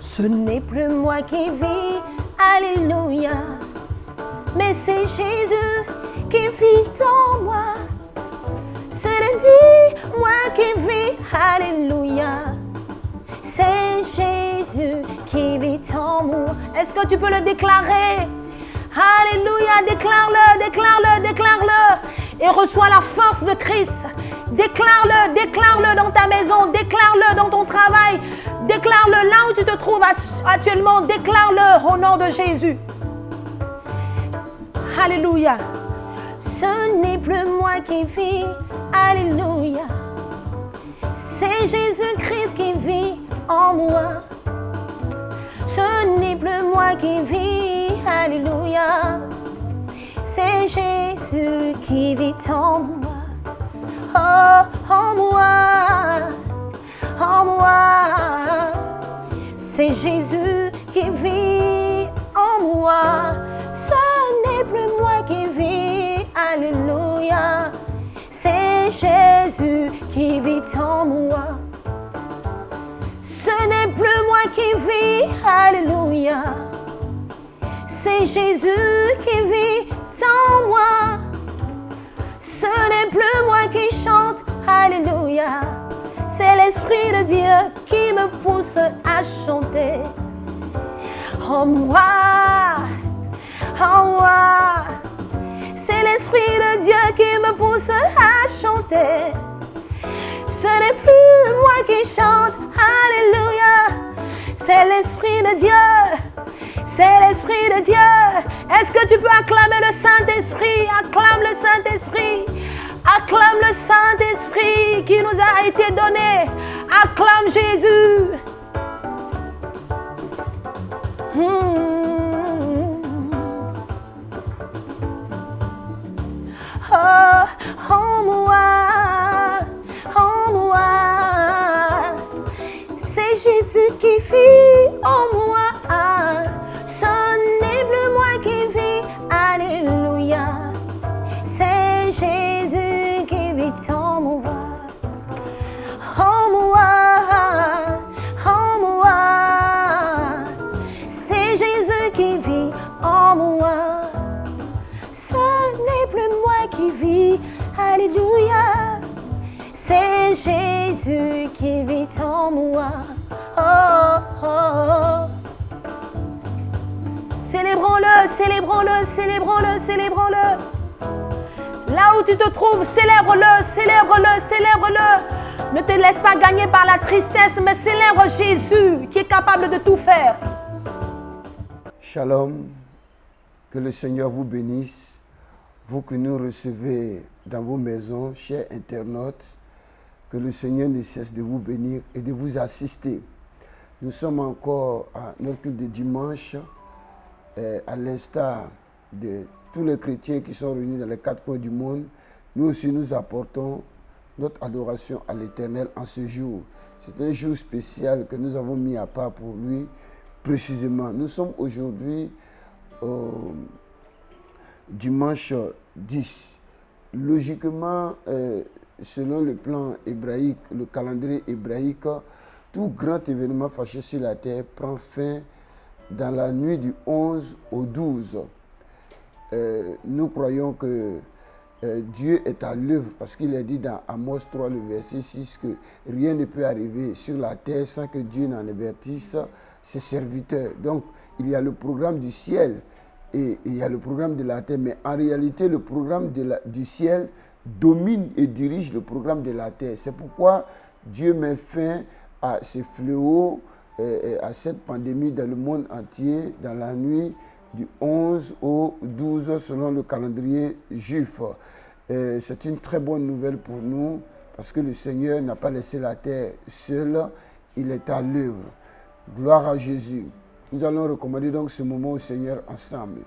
Ce n'est plus moi qui vis, alléluia, mais c'est Jésus qui vit en moi. Ce n'est plus moi qui vis, alléluia, c'est Jésus qui vit en moi. Est-ce que tu peux le déclarer? Alléluia, déclare-le, déclare-le, déclare-le et reçois la force de Christ. Déclare-le, déclare-le dans ta maison, déclare-le dans ton travail, déclare-le là où tu te trouves actuellement, déclare-le au nom de Jésus. Alléluia. Ce n'est plus moi qui vis, alléluia. C'est Jésus-Christ qui vit en moi. Ce n'est plus moi qui vis, alléluia. C'est Jésus qui vit en moi. Oh, en moi, en moi. C'est Jésus qui vit en moi. Ce n'est plus moi qui vis, alléluia. C'est Jésus qui vit en moi. Ce n'est plus moi qui vis, alléluia. C'est Jésus qui vit en moi. Ce n'est plus moi qui chante, alléluia. C'est l'Esprit de Dieu qui me pousse à chanter. En moi, en moi. C'est l'Esprit de Dieu qui me pousse à chanter. Ce n'est plus moi qui chante, alléluia. C'est l'Esprit de Dieu. C'est l'Esprit de Dieu. Est-ce que tu peux acclamer le Saint-Esprit? Acclame le Saint-Esprit. Acclame le Saint-Esprit qui nous a été donné. Acclame Jésus. Oh, en moi, en moi. C'est Jésus qui vit en moi. Ce n'est plus moi qui vis, alléluia. C'est Jésus qui vit en moi. En moi, en moi. C'est Jésus qui vit en moi. Ce n'est plus moi qui vis, alléluia. C'est Jésus qui vit en moi. Oh, oh, oh. Célébrons-le, célébrons-le, célébrons-le, célébrons-le. Là où tu te trouves, célèbre-le, célèbre-le, célèbre-le. Ne te laisse pas gagner par la tristesse, mais célèbre Jésus qui est capable de tout faire. Shalom, que le Seigneur vous bénisse, vous que nous recevez dans vos maisons, chers internautes, que le Seigneur ne cesse de vous bénir et de vous assister. Nous sommes encore à notre culte de dimanche, à l'instar de tous les chrétiens qui sont réunis dans les quatre coins du monde. Nous aussi, nous apportons notre adoration à l'Éternel en ce jour. C'est un jour spécial que nous avons mis à part pour lui, précisément. Nous sommes aujourd'hui au dimanche 10. Logiquement, selon le plan hébraïque, le calendrier hébraïque, tout grand événement fâché sur la terre prend fin dans la nuit du 11 au 12. Nous croyons que Dieu est à l'œuvre parce qu'il est dit dans Amos 3, le verset 6, que rien ne peut arriver sur la terre sans que Dieu n'en avertisse ses serviteurs. Donc, il y a le programme du ciel et il y a le programme de la terre. Mais en réalité, le programme du ciel domine et dirige le programme de la terre. C'est pourquoi Dieu met fin à ces fléaux, à cette pandémie dans le monde entier, dans la nuit du 11 au 12 selon le calendrier juif. C'est une très bonne nouvelle pour nous parce que le Seigneur n'a pas laissé la terre seule, il est à l'œuvre. Gloire à Jésus. Nous allons recommander donc ce moment au Seigneur ensemble.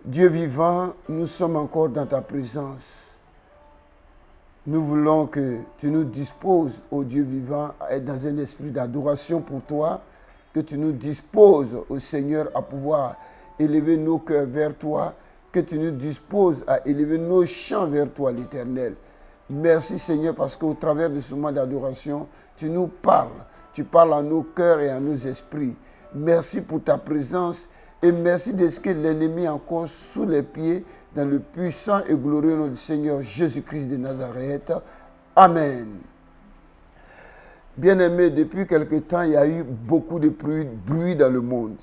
Dieu vivant, nous sommes encore dans ta présence. Nous voulons que tu nous disposes, ô Dieu vivant, à être dans un esprit d'adoration pour toi, que tu nous disposes, ô Seigneur, à pouvoir élever nos cœurs vers toi, que tu nous disposes à élever nos chants vers toi, l'Éternel. Merci Seigneur, parce qu'au travers de ce moment d'adoration, tu nous parles. tu parles à nos cœurs et à nos esprits. Merci pour ta présence et merci de ce que l'ennemi est encore sous les pieds dans le puissant et glorieux nom du Seigneur Jésus-Christ de Nazareth. Amen. Bien-aimés, depuis quelque temps, il y a eu beaucoup de bruit dans le monde.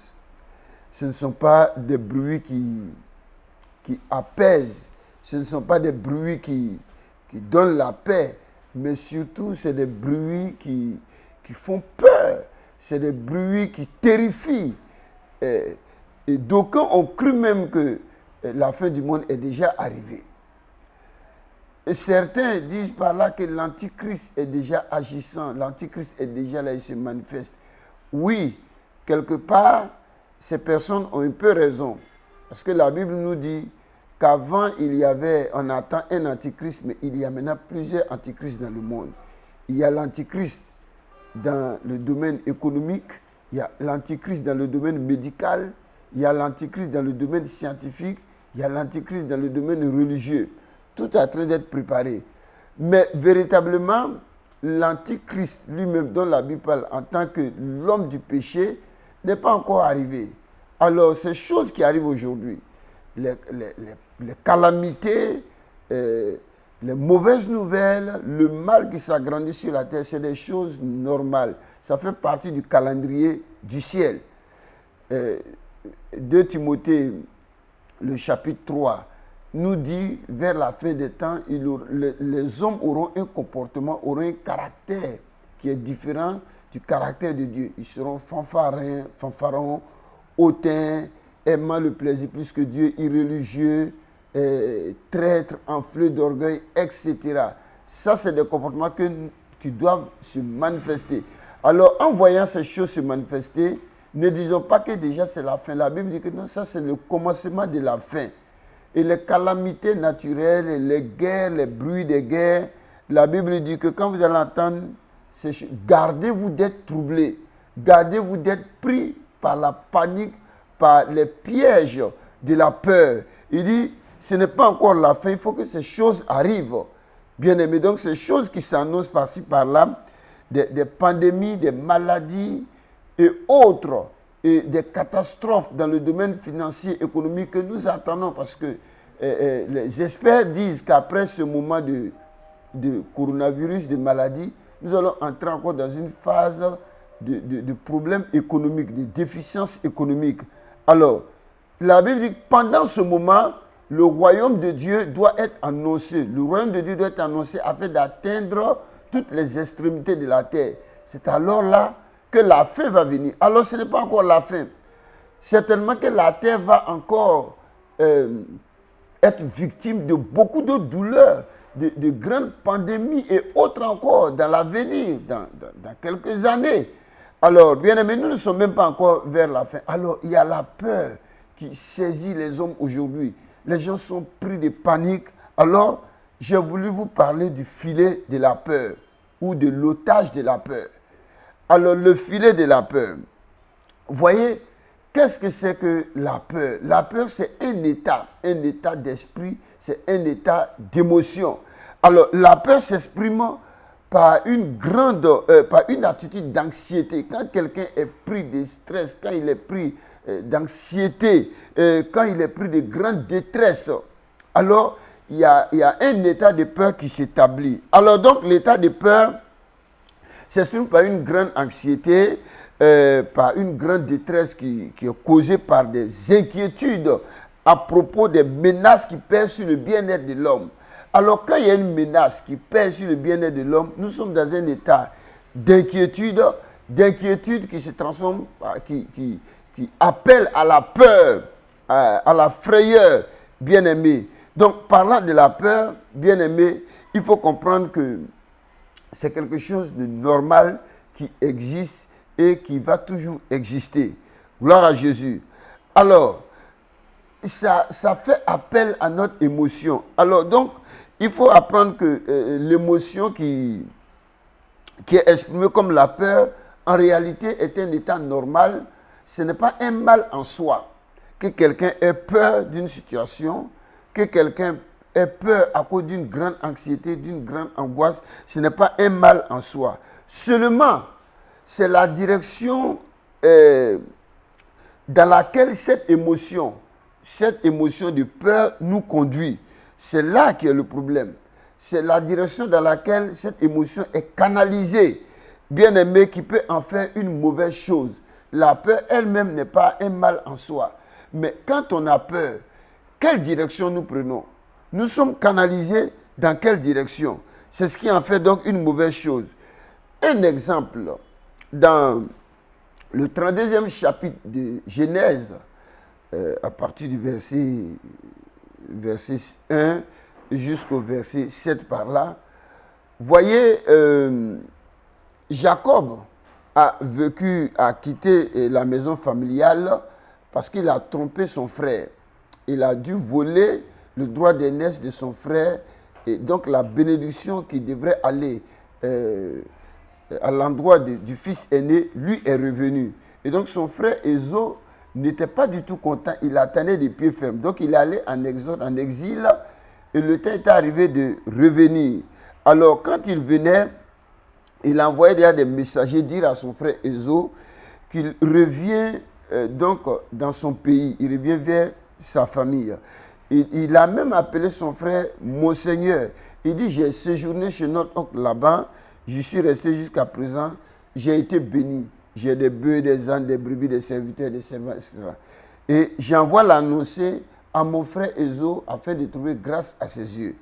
Ce ne sont pas des bruits qui apaisent, ce ne sont pas des bruits qui donnent la paix, mais surtout, c'est des bruits qui font peur, c'est des bruits qui terrifient. Et d'aucuns ont cru même que la fin du monde est déjà arrivée. Et certains disent par là que l'Antichrist est déjà agissant, l'Antichrist est déjà là, il se manifeste. Oui, quelque part, ces personnes ont un peu raison. Parce que la Bible nous dit qu'avant, on attend un Antichrist, mais il y a maintenant plusieurs Antichrists dans le monde. Il y a l'Antichrist dans le domaine économique, il y a l'Antichrist dans le domaine médical, il y a l'Antichrist dans le domaine scientifique, il y a l'Antichrist dans le domaine religieux. Tout est en train d'être préparé. Mais véritablement, l'Antichrist lui-même, dont la Bible parle en tant que l'homme du péché, n'est pas encore arrivé. Alors, ces choses qui arrivent aujourd'hui, les calamités, les mauvaises nouvelles, le mal qui s'agrandit sur la terre, c'est des choses normales. Ça fait partie du calendrier du ciel. 2 Timothée, le chapitre 3, nous dit, vers la fin des temps, les hommes auront un comportement, auront un caractère qui est différent du caractère de Dieu. Ils seront fanfarons, hautains, aimant le plaisir plus que Dieu, irréligieux, traîtres, enflés d'orgueil, etc. Ça, c'est des comportements qui doivent se manifester. Alors, en voyant ces choses se manifester, ne disons pas que déjà c'est la fin. La Bible dit que non, ça c'est le commencement de la fin. Et les calamités naturelles, les guerres, les bruits des guerres, la Bible dit que quand vous allez entendre, gardez-vous d'être troublés, gardez-vous d'être pris par la panique, par les pièges de la peur. Il dit, ce n'est pas encore la fin, il faut que ces choses arrivent. Bien aimé, donc ces choses qui s'annoncent par-ci, par-là, des pandémies, des maladies et autres, et des catastrophes dans le domaine financier, économique que nous attendons parce que les experts disent qu'après ce moment de coronavirus, de maladie, nous allons entrer encore dans une phase de problèmes économiques, de déficience économique. Alors, la Bible dit que pendant ce moment, le royaume de Dieu doit être annoncé. Le royaume de Dieu doit être annoncé afin d'atteindre toutes les extrémités de la terre. C'est alors là que la fin va venir. Alors ce n'est pas encore la fin. Certainement que la terre va encore être victime de beaucoup de douleurs, de grandes pandémies et autres encore dans l'avenir, dans quelques années. Alors, bien aimés, nous ne sommes même pas encore vers la fin. Alors, il y a la peur qui saisit les hommes aujourd'hui. Les gens sont pris de panique. Alors, j'ai voulu vous parler du filet de la peur ou de l'otage de la peur. Alors, le filet de la peur. Vous voyez, qu'est-ce que c'est que la peur? La peur, c'est un état d'esprit, c'est un état d'émotion. Alors, la peur s'exprime par par une attitude d'anxiété. Quand quelqu'un est pris de stress, quand il est pris d'anxiété, quand il est pris de grande détresse, alors il y a un état de peur qui s'établit. Alors donc, l'état de peur s'exprime par une grande anxiété, par une grande détresse qui est causée par des inquiétudes à propos des menaces qui pèsent sur le bien-être de l'homme. Alors, quand il y a une menace qui pèse sur le bien-être de l'homme, nous sommes dans un état d'inquiétude qui se transforme, qui appelle à la peur, à la frayeur, bien-aimé. Donc, parlant de la peur, bien-aimé, il faut comprendre que c'est quelque chose de normal qui existe et qui va toujours exister. Gloire à Jésus. Alors, ça fait appel à notre émotion. Alors, donc, il faut apprendre que l'émotion qui est exprimée comme la peur, en réalité, est un état normal. Ce n'est pas un mal en soi. Que quelqu'un ait peur d'une situation, que quelqu'un ait peur à cause d'une grande anxiété, d'une grande angoisse, ce n'est pas un mal en soi. Seulement, c'est la direction dans laquelle cette émotion de peur nous conduit. C'est là qu'il y a le problème. C'est la direction dans laquelle cette émotion est canalisée, bien-aimé, qui peut en faire une mauvaise chose. La peur elle-même n'est pas un mal en soi. Mais quand on a peur, quelle direction nous prenons? Nous sommes canalisés dans quelle direction? C'est ce qui en fait donc une mauvaise chose. Un exemple, dans le 32e chapitre de Genèse, à partir du verset 1 jusqu'au verset 7 par là, voyez, Jacob a quitté la maison familiale parce qu'il a trompé son frère. Il a dû voler le droit d'aînesse de son frère et donc la bénédiction qui devrait aller à l'endroit du fils aîné, lui est revenu. Et donc son frère Ésaü n'était pas du tout content, il attendait des pieds fermes. Donc il est allé en exil, et le temps était arrivé de revenir. Alors quand il venait, il envoyait déjà des messagers dire à son frère Ésaü qu'il revient donc dans son pays, il revient vers sa famille. Il a même appelé son frère mon Seigneur. Il dit, j'ai séjourné chez notre oncle Laban, j'y suis resté jusqu'à présent, j'ai été béni. J'ai des bœufs, des ânes, des brebis, des serviteurs, des servants, etc. Et j'envoie l'annoncer à mon frère Ésaü afin de trouver grâce à ses yeux.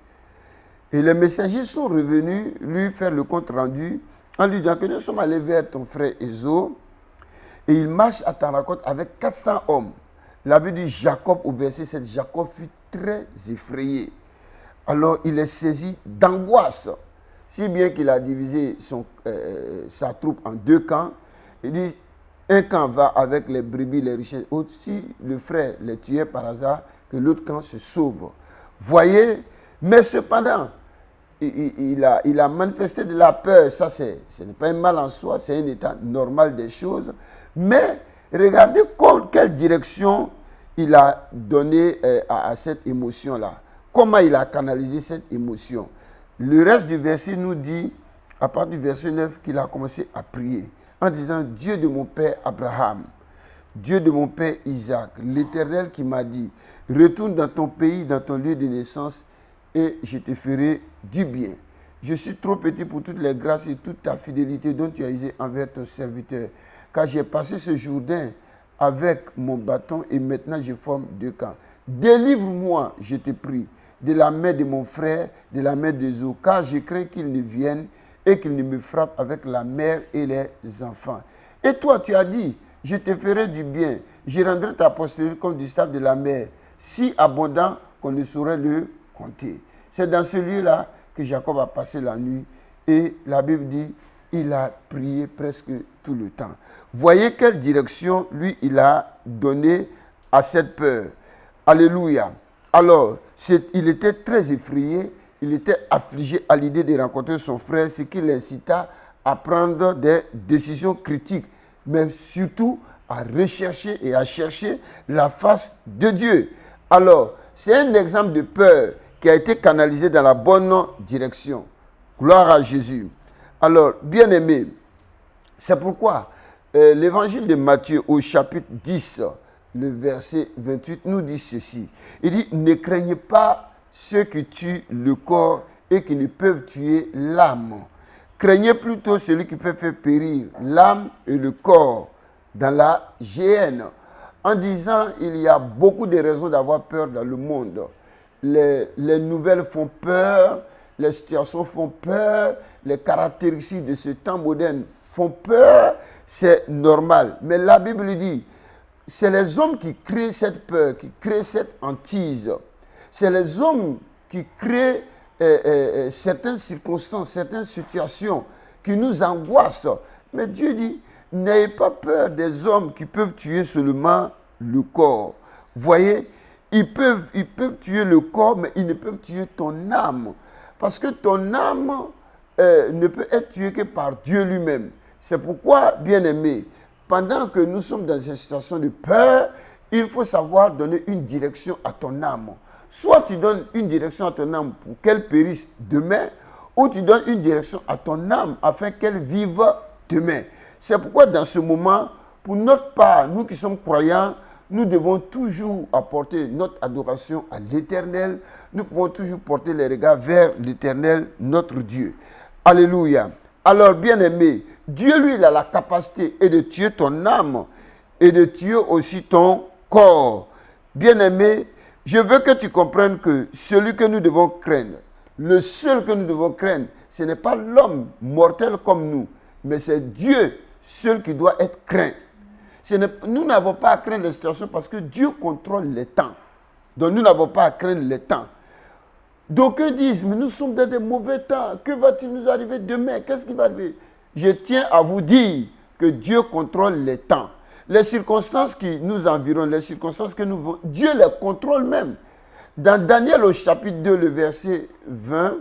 Et les messagers sont revenus lui faire le compte rendu en lui disant que nous sommes allés vers ton frère Ésaü et il marche à ta rencontre avec 400 hommes. La Bible dit Jacob au verset 7, Jacob fut très effrayé. Alors il est saisi d'angoisse, si bien qu'il a divisé sa troupe en deux camps. Il dit, un camp va avec les brebis, les richesses. Si le frère les tuait par hasard, que l'autre camp se sauve. Voyez, mais cependant, il a manifesté de la peur. Ça, ce n'est pas un mal en soi, c'est un état normal des choses. Mais regardez quelle direction il a donné à cette émotion-là. Comment il a canalisé cette émotion. Le reste du verset nous dit, à partir du verset 9, qu'il a commencé à prier en disant, Dieu de mon père Abraham, Dieu de mon père Isaac, l'Éternel qui m'a dit, retourne dans ton pays, dans ton lieu de naissance, et je te ferai du bien. Je suis trop petit pour toutes les grâces et toute ta fidélité dont tu as usé envers ton serviteur, car j'ai passé ce Jourdain avec mon bâton et maintenant je forme deux camps. Délivre-moi, je te prie, de la main de mon frère, de la main d'Ésaü, car je crains qu'il ne vienne et qu'il ne me frappe avec la mère et les enfants. Et toi, tu as dit, je te ferai du bien, je rendrai ta postérité comme du sable de la mer, si abondant qu'on ne saurait le compter. C'est dans ce lieu-là que Jacob a passé la nuit et la Bible dit, il a prié presque tout le temps. Voyez quelle direction, lui, il a donné à cette peur. Alléluia. Alors, il était très effrayé, il était affligé à l'idée de rencontrer son frère, ce qui l'incita à prendre des décisions critiques, mais surtout à rechercher et à chercher la face de Dieu. Alors, c'est un exemple de peur qui a été canalisé dans la bonne direction. Gloire à Jésus. Alors, bien-aimés, c'est pourquoi l'évangile de Matthieu au chapitre 10, le verset 28 nous dit ceci. Il dit, ne craignez pas ceux qui tuent le corps et qui ne peuvent tuer l'âme. Craignez plutôt celui qui peut faire périr l'âme et le corps dans la géhenne. En disant, il y a beaucoup de raisons d'avoir peur dans le monde. Les nouvelles font peur, les situations font peur, les caractéristiques de ce temps moderne font peur, c'est normal. Mais la Bible dit, c'est les hommes qui créent cette peur, qui créent cette hantise. C'est les hommes qui créent certaines circonstances, certaines situations qui nous angoissent. Mais Dieu dit, n'ayez pas peur des hommes qui peuvent tuer seulement le corps. Voyez, ils peuvent tuer le corps, mais ils ne peuvent tuer ton âme. Parce que ton âme ne peut être tuée que par Dieu lui-même. C'est pourquoi, bien-aimés, pendant que nous sommes dans une situation de peur, il faut savoir donner une direction à ton âme. Soit tu donnes une direction à ton âme pour qu'elle périsse demain, ou tu donnes une direction à ton âme afin qu'elle vive demain. C'est pourquoi dans ce moment, pour notre part, nous qui sommes croyants, nous devons toujours apporter notre adoration à l'Éternel. Nous pouvons toujours porter les regards vers l'Éternel, notre Dieu. Alléluia. Alors, bien-aimé, Dieu, lui, il a la capacité et de tuer ton âme et de tuer aussi ton corps. Bien-aimé, je veux que tu comprennes que celui que nous devons craindre, le seul que nous devons craindre, ce n'est pas l'homme mortel comme nous, mais c'est Dieu seul qui doit être craint. Nous n'avons pas à craindre les situations parce que Dieu contrôle les temps. Donc nous n'avons pas à craindre les temps. D'aucuns disent, mais nous sommes dans des mauvais temps. Que va-t-il nous arriver demain? Qu'est-ce qui va arriver? Je tiens à vous dire que Dieu contrôle les temps. Les circonstances qui nous environnent, les circonstances que nous vivons, Dieu les contrôle même. Dans Daniel au chapitre 2, le verset 20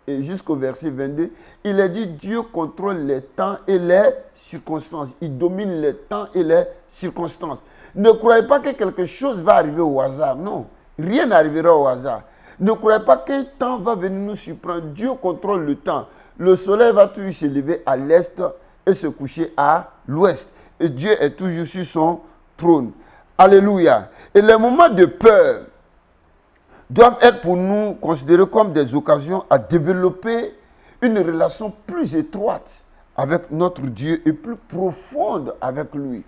et jusqu'au verset 22, il est dit Dieu contrôle les temps et les circonstances. Il domine les temps et les circonstances. Ne croyez pas que quelque chose va arriver au hasard. Non, rien n'arrivera au hasard. Ne croyez pas qu'un temps va venir nous surprendre. Dieu contrôle le temps. Le soleil va toujours se lever à l'est et se coucher à l'ouest. Et Dieu est toujours sur son trône. Alléluia. Et les moments de peur doivent être pour nous considérés comme des occasions à développer une relation plus étroite avec notre Dieu et plus profonde avec lui.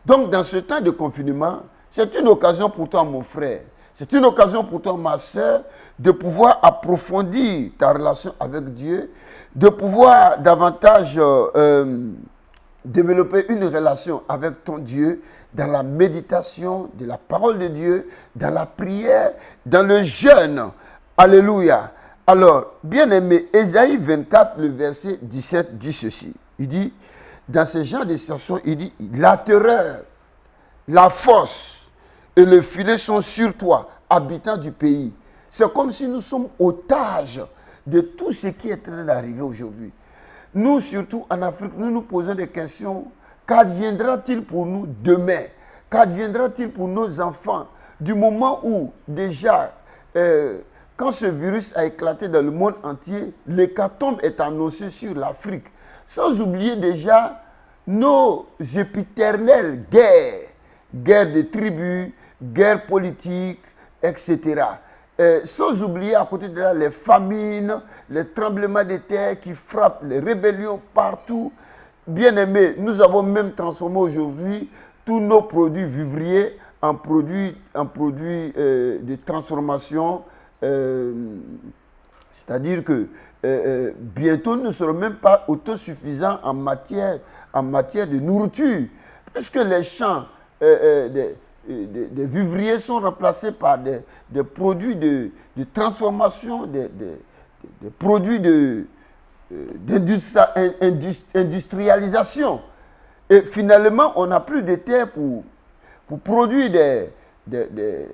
Donc, dans ce temps de confinement, c'est une occasion pour toi, mon frère, c'est une occasion pour toi, ma soeur, de pouvoir approfondir ta relation avec Dieu, de pouvoir davantage développer une relation avec ton Dieu dans la méditation de la parole de Dieu, dans la prière, dans le jeûne. Alléluia. Alors, bien-aimé, Ésaïe 24, le verset 17 dit ceci. Il dit, dans ce genre de situation, il dit, la terreur, la force et le filet sont sur toi, habitants du pays. C'est comme si nous sommes otages de tout ce qui est en train d'arriver aujourd'hui. Nous, surtout en Afrique, nous nous posons des questions. Qu'adviendra-t-il pour nous demain? Qu'adviendra-t-il pour nos enfants? Du moment où, déjà, quand ce virus a éclaté dans le monde entier, l'hécatombe est annoncé sur l'Afrique. Sans oublier déjà nos épiternelles guerres. Guerre de tribus, guerre politique, etc. Sans oublier à côté de là les famines, les tremblements de terre qui frappent, les rébellions partout. Bien aimés, nous avons même transformé aujourd'hui tous nos produits vivriers en produits de transformation. C'est-à-dire que bientôt nous ne serons même pas autosuffisants en matière de nourriture, puisque les champs des vivriers sont remplacés par des produits de transformation, des produits d'industrialisation. Et finalement, on n'a plus de terre pour produire de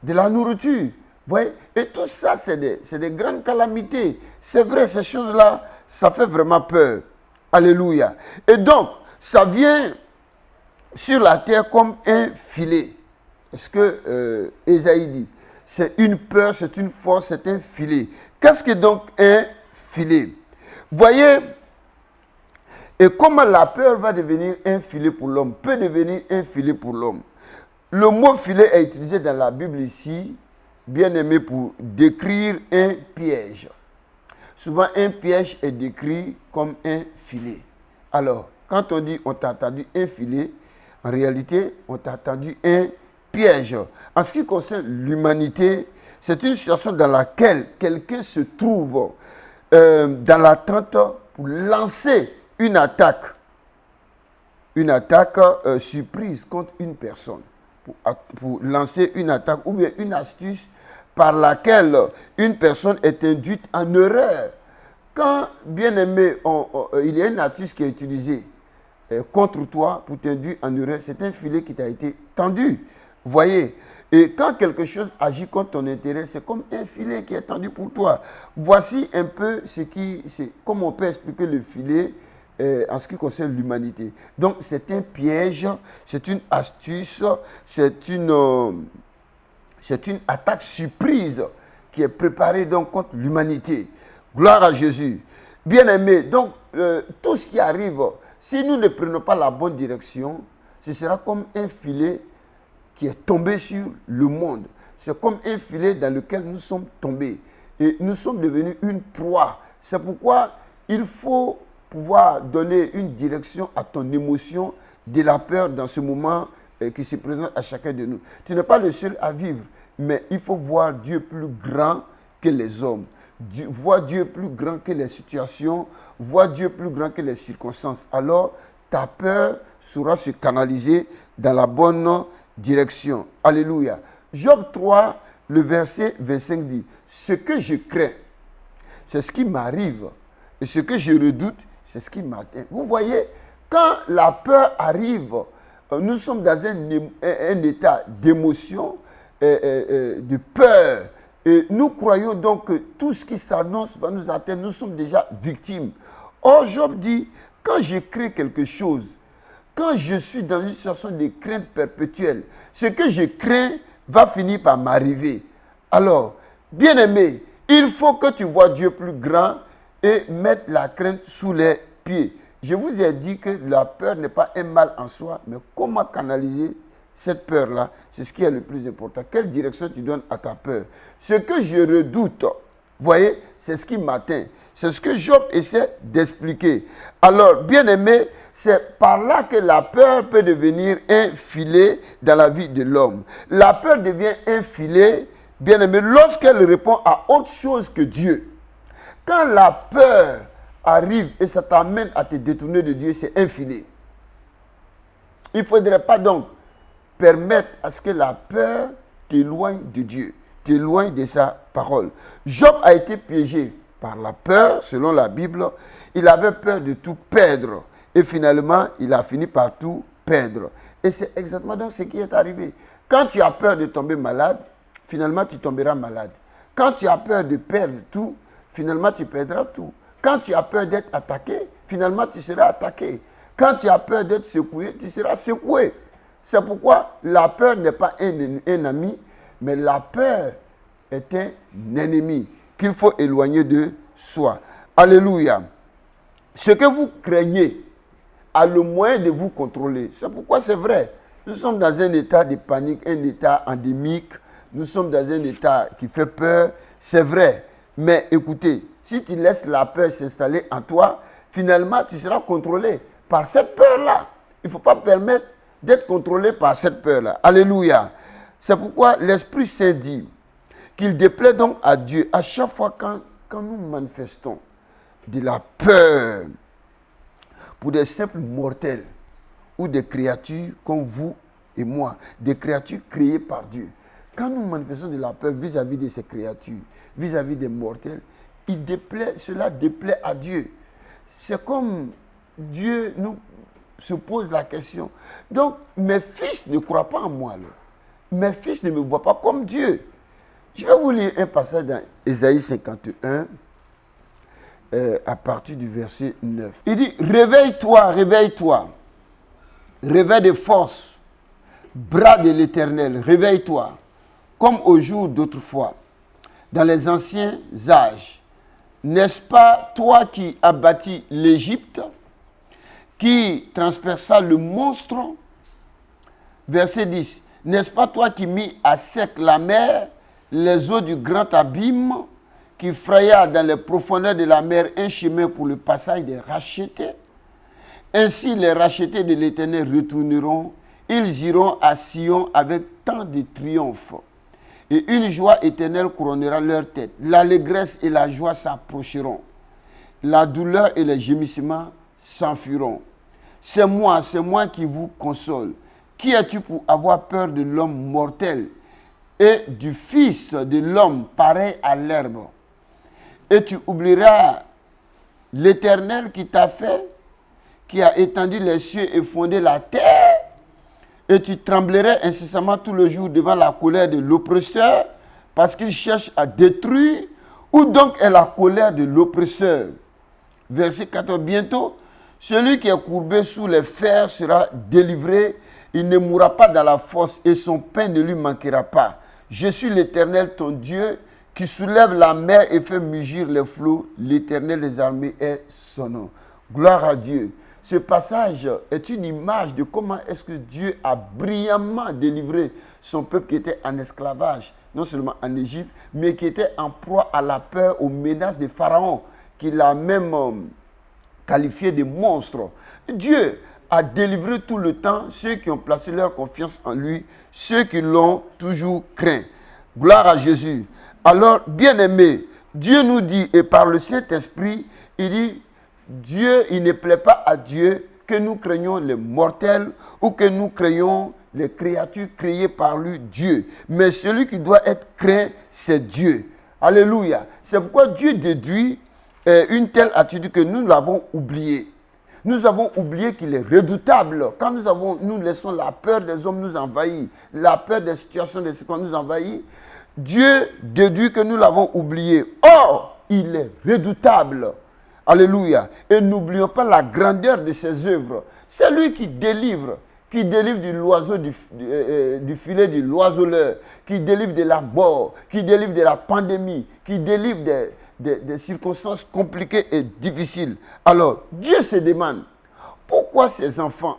la nourriture. Vous voyez? Et tout ça, c'est des grandes calamités. C'est vrai, ces choses-là, ça fait vraiment peur. Alléluia. Et donc, ça vient sur la terre comme un filet. C'est ce que Ésaïe dit. C'est une peur, c'est une force, c'est un filet. Qu'est-ce que donc un filet? Voyez, et comment la peur va devenir un filet pour l'homme, peut devenir un filet pour l'homme. Le mot filet est utilisé dans la Bible ici, bien aimé, pour décrire un piège. Souvent, un piège est décrit comme un filet. Alors, quand on dit on t'a attendu un filet, en réalité, on t'a attendu un piège. En ce qui concerne l'humanité, c'est une situation dans laquelle quelqu'un se trouve dans l'attente pour lancer une attaque surprise contre une personne, pour lancer une attaque ou bien une astuce par laquelle une personne est induite en erreur. Quand, bien aimé, il y a une astuce qui est utilisée contre toi pour t'induire en erreur, c'est un filet qui t'a été tendu. Vous voyez? Et quand quelque chose agit contre ton intérêt, c'est comme un filet qui est tendu pour toi. Voici un peu comment on peut expliquer le filet en ce qui concerne l'humanité. Donc, c'est un piège, c'est une astuce, c'est une attaque surprise qui est préparée donc contre l'humanité. Gloire à Jésus. Bien aimé, donc tout ce qui arrive, Si nous ne prenons pas la bonne direction, ce sera comme un filet qui est tombé sur le monde. C'est comme un filet dans lequel nous sommes tombés. Et nous sommes devenus une proie. C'est pourquoi il faut pouvoir donner une direction à ton émotion de la peur dans ce moment qui se présente à chacun de nous. Tu n'es pas le seul à vivre, mais il faut voir Dieu plus grand que les hommes. Voir Dieu plus grand que les situations, voir Dieu plus grand que les circonstances. Alors, ta peur saura se canaliser dans la bonne direction. Alléluia. Job 3, le verset 25 dit, « Ce que je crains, c'est ce qui m'arrive. Et ce que je redoute, c'est ce qui m'atteint. » Vous voyez, quand la peur arrive, nous sommes dans un état d'émotion, de peur. Et nous croyons donc que tout ce qui s'annonce va nous atteindre. Nous sommes déjà victimes. Or, Job dit, quand je crains quelque chose, quand je suis dans une situation de crainte perpétuelle, ce que je crains va finir par m'arriver. Alors, bien-aimé, il faut que tu vois Dieu plus grand et mettre la crainte sous les pieds. Je vous ai dit que la peur n'est pas un mal en soi, mais comment canaliser cette peur-là, c'est ce qui est le plus important. Quelle direction tu donnes à ta peur? Ce que je redoute, voyez, c'est ce qui m'atteint. C'est ce que Job essaie d'expliquer. Alors, bien-aimé, c'est par là que la peur peut devenir un filet dans la vie de l'homme. La peur devient un filet, bien-aimé, lorsqu'elle répond à autre chose que Dieu. Quand la peur arrive et ça t'amène à te détourner de Dieu, c'est un filet. Il ne faudrait pas donc permettre à ce que la peur t'éloigne de Dieu, t'éloigne de sa parole. Job a été piégé par la peur, selon la Bible. Il avait peur de tout perdre. Et finalement, il a fini par tout perdre. Et c'est exactement donc ce qui est arrivé. Quand tu as peur de tomber malade, finalement, tu tomberas malade. Quand tu as peur de perdre tout, finalement, tu perdras tout. Quand tu as peur d'être attaqué, finalement, tu seras attaqué. Quand tu as peur d'être secoué, tu seras secoué. C'est pourquoi la peur n'est pas un ami, mais la peur est un ennemi qu'il faut éloigner de soi. Alléluia. Ce que vous craignez a le moyen de vous contrôler. C'est pourquoi c'est vrai. Nous sommes dans un état de panique, un état endémique. Nous sommes dans un état qui fait peur. C'est vrai. Mais écoutez, si tu laisses la peur s'installer en toi, finalement, tu seras contrôlé par cette peur-là. Il ne faut pas permettre d'être contrôlé par cette peur-là. Alléluia. C'est pourquoi l'Esprit Saint dit qu'il déplaît donc à Dieu à chaque fois quand nous manifestons de la peur pour des simples mortels ou des créatures comme vous et moi, des créatures créées par Dieu. Quand nous manifestons de la peur vis-à-vis de ces créatures, vis-à-vis des mortels, cela déplaît à Dieu. C'est comme Dieu nous se pose la question. Donc, mes fils ne croient pas en moi. Là. Mes fils ne me voient pas comme Dieu. Je vais vous lire un passage dans Ésaïe 51, à partir du verset 9. Il dit, réveille-toi, réveille-toi. Réveille de force, bras de l'Éternel, réveille-toi, comme au jour d'autrefois, dans les anciens âges. N'est-ce pas toi qui as bâti l'Égypte, qui transperça le monstre? Verset 10. N'est-ce pas toi qui mis à sec la mer, les eaux du grand abîme, qui fraya dans les profondeurs de la mer un chemin pour le passage des rachetés? Ainsi les rachetés de l'Éternel retourneront, ils iront à Sion avec tant de triomphe. Et une joie éternelle couronnera leur tête. L'allégresse et la joie s'approcheront. La douleur et les gémissements s'enfuiront. C'est moi qui vous console. Qui es-tu pour avoir peur de l'homme mortel et du fils de l'homme pareil à l'herbe? Et tu oublieras l'Éternel qui t'a fait, qui a étendu les cieux et fondé la terre, et tu tremblerais incessamment tout le jour devant la colère de l'oppresseur, parce qu'il cherche à détruire. Où donc est la colère de l'oppresseur? Verset 14. Bientôt, celui qui est courbé sous les fers sera délivré. Il ne mourra pas dans la fosse et son pain ne lui manquera pas. Je suis l'Éternel, ton Dieu, qui soulève la mer et fait mugir les flots. L'Éternel des armées est son nom. Gloire à Dieu. Ce passage est une image de comment est-ce que Dieu a brillamment délivré son peuple qui était en esclavage, non seulement en Égypte, mais qui était en proie à la peur, aux menaces de Pharaon, qu'il a même qualifié de monstre. Dieu a délivré tout le temps ceux qui ont placé leur confiance en lui, ceux qui l'ont toujours craint. Gloire à Jésus. Alors, bien-aimés, Dieu nous dit, et par le Saint-Esprit, il dit, Dieu, il ne plaît pas à Dieu que nous craignons les mortels ou que nous craignons les créatures créées par lui, Dieu. Mais celui qui doit être craint, c'est Dieu. Alléluia. C'est pourquoi Dieu déduit une telle attitude que nous l'avons oubliée. Nous avons oublié qu'il est redoutable. Quand nous laissons la peur des hommes nous envahir, la peur des situations, des circonstances nous envahir, Dieu déduit que nous l'avons oublié. Or, il est redoutable. Alléluia. Et n'oublions pas la grandeur de ses œuvres. C'est lui qui délivre du l'oiseau du filet de l'oiseleur, qui délivre de la mort, qui délivre de la pandémie, qui délivre des circonstances compliquées et difficiles. Alors, Dieu se demande, pourquoi ces enfants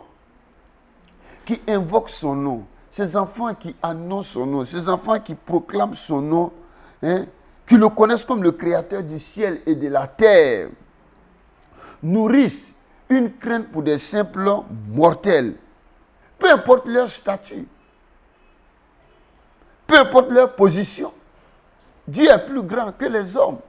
qui invoquent son nom, ces enfants qui annoncent son nom, ces enfants qui proclament son nom, qui le connaissent comme le créateur du ciel et de la terre, nourrissent une crainte pour des simples mortels, peu importe leur statut, peu importe leur position. Dieu est plus grand que les hommes.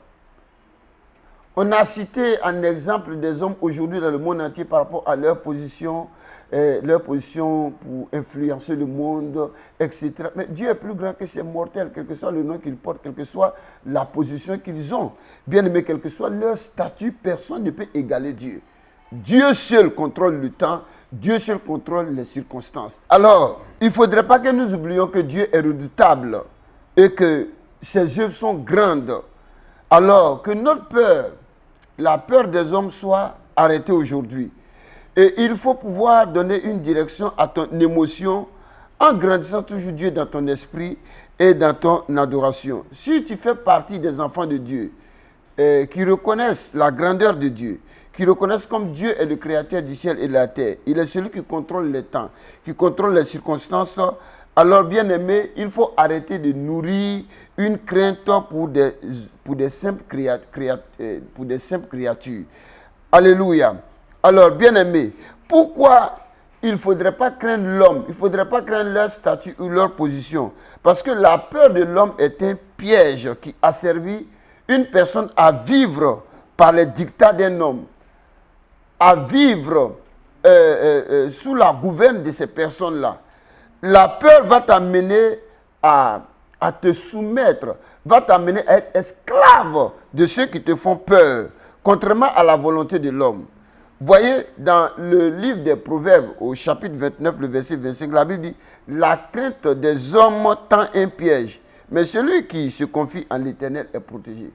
On a cité un exemple des hommes aujourd'hui dans le monde entier par rapport à leur position pour influencer le monde, etc. Mais Dieu est plus grand que ces mortels, quel que soit le nom qu'ils portent, quelle que soit la position qu'ils ont. Bien aimé, quel que soit leur statut, personne ne peut égaler Dieu. Dieu seul contrôle le temps, Dieu seul contrôle les circonstances. Alors, il ne faudrait pas que nous oublions que Dieu est redoutable et que ses œuvres sont grandes. Alors, que notre peur, la peur des hommes soit arrêtée aujourd'hui. Et il faut pouvoir donner une direction à ton émotion en grandissant toujours Dieu dans ton esprit et dans ton adoration. Si tu fais partie des enfants de Dieu, qui reconnaissent la grandeur de Dieu, qui reconnaissent comme Dieu est le créateur du ciel et de la terre, il est celui qui contrôle les temps, qui contrôle les circonstances, alors bien aimé, il faut arrêter de nourrir une crainte pour des simples créatures. Alléluia. Alors, bien aimé, pourquoi il ne faudrait pas craindre l'homme? Il ne faudrait pas craindre leur statut ou leur position. Parce que la peur de l'homme est un piège qui a servi une personne à vivre par les dictats d'un homme, à vivre sous la gouverne de ces personnes-là. La peur va t'amener à te soumettre, va t'amener à être esclave de ceux qui te font peur, contrairement à la volonté de l'homme. Voyez, dans le livre des Proverbes, au chapitre 29, le verset 25, la Bible dit « La crainte des hommes tend un piège, mais celui qui se confie en l'Éternel est protégé. »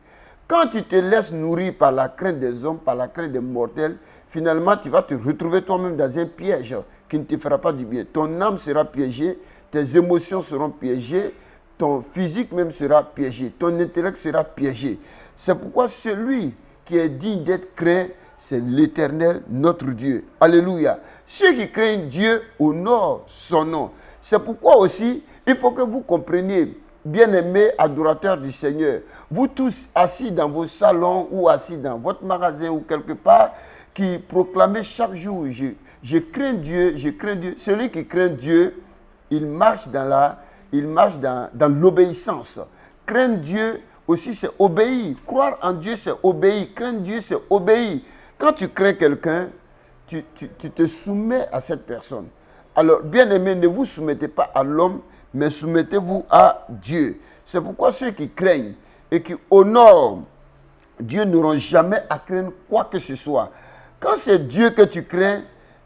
Quand tu te laisses nourrir par la crainte des hommes, par la crainte des mortels, finalement, tu vas te retrouver toi-même dans un piège qui ne te fera pas du bien. Ton âme sera piégée, tes émotions seront piégées, ton physique même sera piégé, ton intellect sera piégé. C'est pourquoi celui qui est digne d'être craint, c'est l'Éternel, notre Dieu. Alléluia. Ceux qui craignent Dieu honorent son nom. C'est pourquoi aussi, il faut que vous compreniez, bien-aimés adorateurs du Seigneur, vous tous assis dans vos salons ou assis dans votre magasin ou quelque part, qui proclamez chaque jour, je crains Dieu, je crains Dieu. Celui qui craint Dieu, il marche dans l'obéissance. Craindre Dieu aussi, c'est obéir. Croire en Dieu, c'est obéir. Craindre Dieu, c'est obéir. Quand tu crains quelqu'un, tu te soumets à cette personne. Alors, bien-aimés, ne vous soumettez pas à l'homme, mais soumettez-vous à Dieu. C'est pourquoi ceux qui craignent et qui honorent Dieu n'auront jamais à craindre quoi que ce soit. Quand c'est Dieu que tu crains,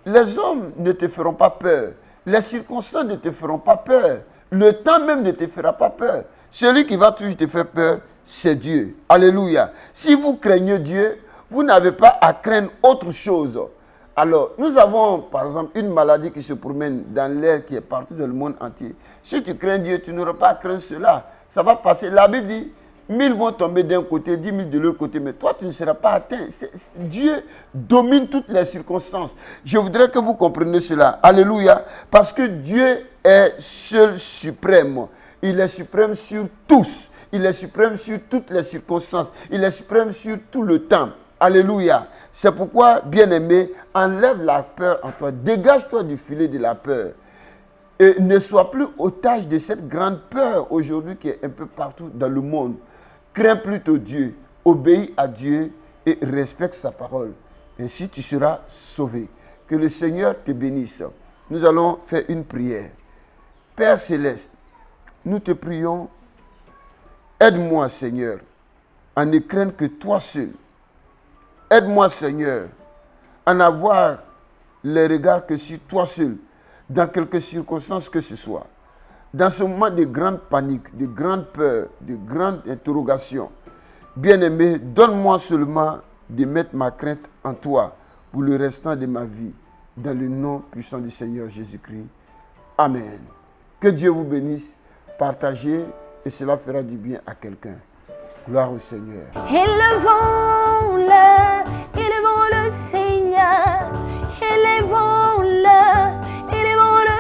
les hommes ne te feront pas peur. Les circonstances ne te feront pas peur. Le temps même ne te fera pas peur. Celui qui va toujours te faire peur, c'est Dieu. Alléluia. Si vous craignez Dieu, vous n'avez pas à craindre autre chose. Alors, nous avons, par exemple, une maladie qui se promène dans l'air, qui est partout dans le monde entier. Si tu crains Dieu, tu n'auras pas à craindre cela. Ça va passer. La Bible dit, 1000 vont tomber d'un côté, 10 000 de l'autre côté, mais toi, tu ne seras pas atteint. Dieu domine toutes les circonstances. Je voudrais que vous compreniez cela. Alléluia. Parce que Dieu est seul suprême. Il est suprême sur tous. Il est suprême sur toutes les circonstances. Il est suprême sur tout le temps. Alléluia. C'est pourquoi, bien-aimé, enlève la peur en toi. Dégage-toi du filet de la peur. Et ne sois plus otage de cette grande peur aujourd'hui qui est un peu partout dans le monde. Crains plutôt Dieu, obéis à Dieu et respecte sa parole. Ainsi tu seras sauvé. Que le Seigneur te bénisse. Nous allons faire une prière. Père céleste, nous te prions, aide-moi Seigneur, à ne craindre que toi seul. Aide-moi Seigneur, à n'avoir les regards que sur toi seul, dans quelque circonstance que ce soit. Dans ce moment de grande panique, de grande peur, de grande interrogation, bien-aimé, donne-moi seulement de mettre ma crainte en toi pour le restant de ma vie, dans le nom puissant du Seigneur Jésus-Christ. Amen. Que Dieu vous bénisse. Partagez et cela fera du bien à quelqu'un. Gloire au Seigneur. Élevons-le Seigneur. Élevons-le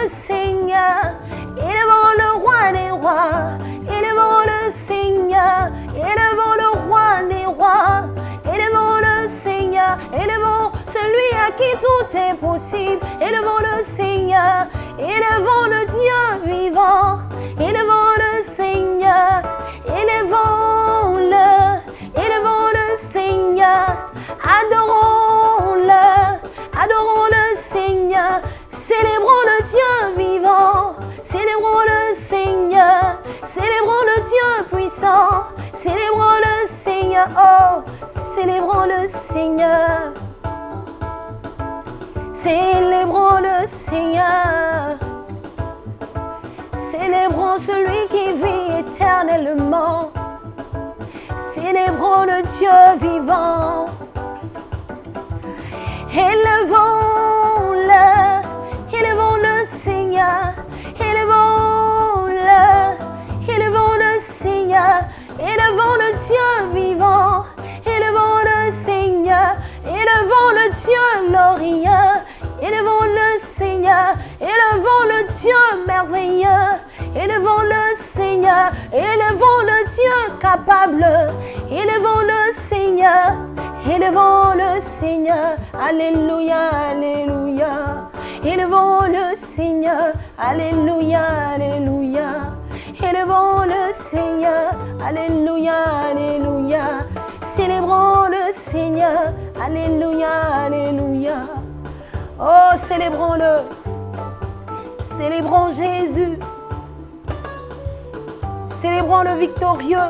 Seigneur. Élevons le roi des rois. Élevons le Seigneur. Élevons le roi des rois. Élevons le Seigneur. Élevons celui à qui tout est possible. Élevons le Seigneur. Élevons le Dieu vivant. Élevons le Seigneur. Élevons-le. Élevons le Seigneur. Adorons-le. Adorons le Seigneur. Célébrons le Dieu vivant. Célébrons le Seigneur. Célébrons le Dieu puissant. Célébrons le Seigneur. Oh, célébrons le Seigneur. Célébrons le Seigneur. Célébrons celui qui vit éternellement. Célébrons le Dieu vivant. Élevons-le. Élevons le Seigneur. Élevons-le. Élevons le Seigneur. Élevons le Dieu vivant. Élevons le Seigneur. Élevons le Dieu glorieux. Élevons le Seigneur. Élevons le Dieu merveilleux. Élevons le Seigneur. Élevons le Dieu capable. Élevons le Seigneur. Élevons le Seigneur. Alléluia, alléluia. Élevons le Seigneur. Alléluia, alléluia. Élevons le Seigneur. Alléluia, alléluia. Célébrons le Seigneur. Alléluia, alléluia. Oh, célébrons-le. Célébrons Jésus. Célébrons le victorieux.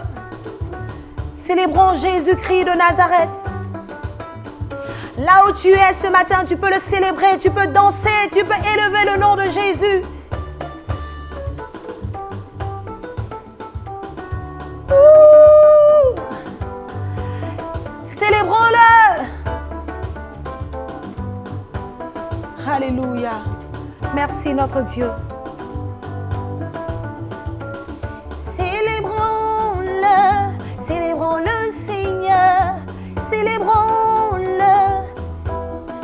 Célébrons Jésus-Christ de Nazareth. Là où tu es ce matin, tu peux le célébrer, tu peux danser, tu peux élever le nom de Jésus. Ouh. Célébrons-le. Alléluia. Merci notre Dieu. Célébrons-le. Célébrons le Seigneur. Célébrons-le.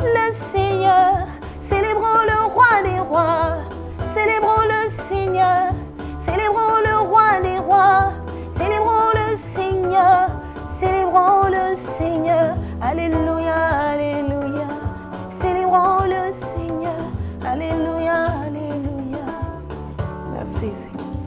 Le Seigneur. Célébrons le roi des rois. Célébrons le Seigneur. Célébrons le roi des rois. Célébrons le Seigneur. Célébrons le Seigneur. Alléluia, alléluia. Célébrons le Seigneur. Alléluia, alléluia. Merci Seigneur.